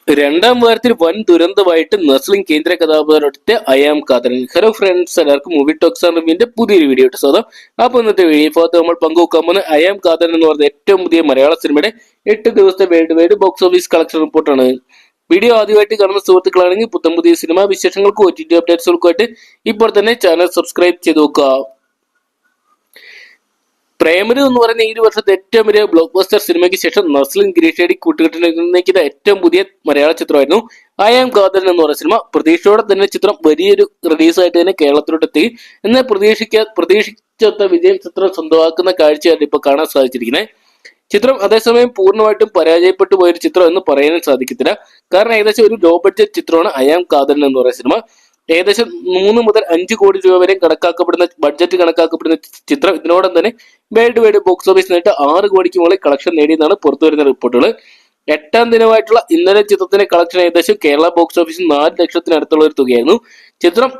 രണ്ടാം വാരത്തിൽ വൻ ദുരന്തമായിട്ട് നസ്ലിൻ കേന്ദ്ര കഥാപാത്രത്തെ അയാം കാതറൻ. ഹലോ ഫ്രണ്ട്സ്, എല്ലാവർക്കും മൂവി ടോക്സ് ആൻഡ് റിവ്യൂവിന്റെ പുതിയൊരു വീഡിയോ ഇട്ട് സ്വാഗതം. അപ്പൊ ഇന്നത്തെ വീഡിയോ ഭാഗത്ത് നമ്മൾ പങ്കുവെക്കാൻ പോകുന്ന അയാം കാതറൻ എന്ന് പറയുന്ന ഏറ്റവും പുതിയ മലയാള സിനിമയുടെ 8 ദിവസത്തെ world wide box office collection റിപ്പോർട്ടാണ്. വീഡിയോ ആദ്യമായിട്ട് കാണുന്ന സുഹൃത്തുക്കളാണെങ്കിൽ പുതിയ സിനിമാ വിശേഷങ്ങൾക്കും OTT അപ്ഡേറ്റ്സുകൾക്കുമായിട്ട് ഇപ്പോൾ തന്നെ ചാനൽ സബ്സ്ക്രൈബ് ചെയ്ത് നോക്കുക. പ്രേമലു എന്ന് പറയുന്ന ഈ വർഷത്തെ ഏറ്റവും വലിയ ബ്ലോക്ക് ബസ്റ്റർ സിനിമയ്ക്ക് ശേഷം നസ്ലിൻ ഗിരീഷേടി കൂട്ടുകെട്ടിലേക്ക് ഏറ്റവും പുതിയ മലയാള ചിത്രമായിരുന്നു അയാം കാതരൻ എന്ന് പറയുന്ന സിനിമ. പ്രതീക്ഷയോടെ തന്നെ ചിത്രം വലിയൊരു റിലീസായിട്ട് തന്നെ കേരളത്തിലോട്ട് എത്തി. എന്നാൽ പ്രതീക്ഷിച്ച വിജയം ചിത്രം സ്വന്തമാക്കുന്ന കാഴ്ചയാണ് ഇപ്പൊ കാണാൻ സാധിച്ചിരിക്കുന്നത്. ചിത്രം അതേസമയം പൂർണ്ണമായിട്ടും പരാജയപ്പെട്ടു പോയൊരു ചിത്രം എന്ന് പറയാനും സാധിക്കത്തില്ല. കാരണം ഏകദേശം ഒരു ലോ ബഡ്ജറ്റ് ചിത്രമാണ് അയാം കാതരൻ എന്ന് പറയുന്ന സിനിമ. ഏകദേശം 3 മുതൽ 5 കോടി രൂപ വരെ ബഡ്ജറ്റ് കണക്കാക്കപ്പെടുന്ന ചിത്രം ഇതിനോടൊപ്പം തന്നെ വേൾഡ് വൈഡ് ബോക്സ് ഓഫീസ് നേരിട്ട് 6 കോടിക്ക് മുകളിൽ കളക്ഷൻ നേടിയെന്നാണ് പുറത്തുവരുന്ന റിപ്പോർട്ടുകൾ. 8ാം ദിനമായിട്ടുള്ള ഇന്നലെ ചിത്രത്തിന്റെ കളക്ഷൻ ഏകദേശം കേരള ബോക്സ് ഓഫീസിൽ 4 ലക്ഷത്തിനടുത്തുള്ള ഒരു തുകയായിരുന്നു. ചിത്രം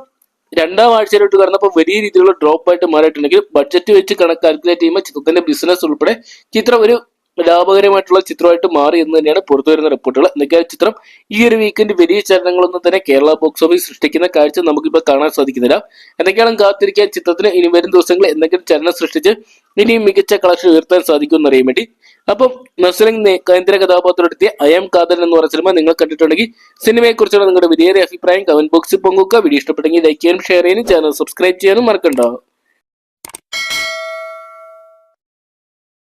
2ാം ആഴ്ചയിലോട്ട് കടന്നപ്പോൾ വലിയ രീതിയിലുള്ള ഡ്രോപ്പ് ആയിട്ട് മാറിയിട്ടുണ്ടെങ്കിൽ ബഡ്ജറ്റ് വെച്ച് കാൽക്കുലേറ്റ് ചെയ്യുമ്പോൾ ചിത്രത്തിന്റെ ബിസിനസ് ഉൾപ്പെടെ ചിത്രം ഒരു ലാഭകരമായിട്ടുള്ള ചിത്രമായിട്ട് മാറി എന്ന് തന്നെയാണ് പുറത്തുവരുന്ന റിപ്പോർട്ടുകൾ. എന്തൊക്കെയാണ് ചിത്രം ഈ ഒരു വീക്കെൻഡ് വലിയ ചലനങ്ങളൊന്നും തന്നെ കേരള ബോക്സ് ഓഫീസ് സൃഷ്ടിക്കുന്ന കാഴ്ച നമുക്കിപ്പോൾ കാണാൻ സാധിക്കുന്നില്ല. എന്തൊക്കെയാണ് കാത്തിരിക്കാൻ ചിത്രത്തിന് ഇനി വരും ദിവസങ്ങളിൽ എന്തെങ്കിലും ചലനം സൃഷ്ടിച്ച് ഇനിയും മികച്ച കളക്ഷൻ ഉയർത്താൻ സാധിക്കുമെന്ന് അറിയാൻ വേണ്ടി. അപ്പം നസ്ലിൻ കേന്ദ്ര കഥാപാത്രമെത്തിയ അയാം കാതരൻ എന്ന് പറയുന്ന സിനിമ നിങ്ങൾ കണ്ടിട്ടുണ്ടെങ്കിൽ സിനിമയെ കുറിച്ചുള്ള നിങ്ങളുടെ വലിയ അഭിപ്രായം കമന്റ് ബോക്സിൽ പങ്കുവെക്കുക. വീഡിയോ ഇഷ്ടപ്പെട്ടെങ്കിൽ ലൈക്ക് ചെയ്യാനും ഷെയർ ചെയ്യാനും ചാനൽ സബ്സ്ക്രൈബ് ചെയ്യാനും മറക്കണ്ട.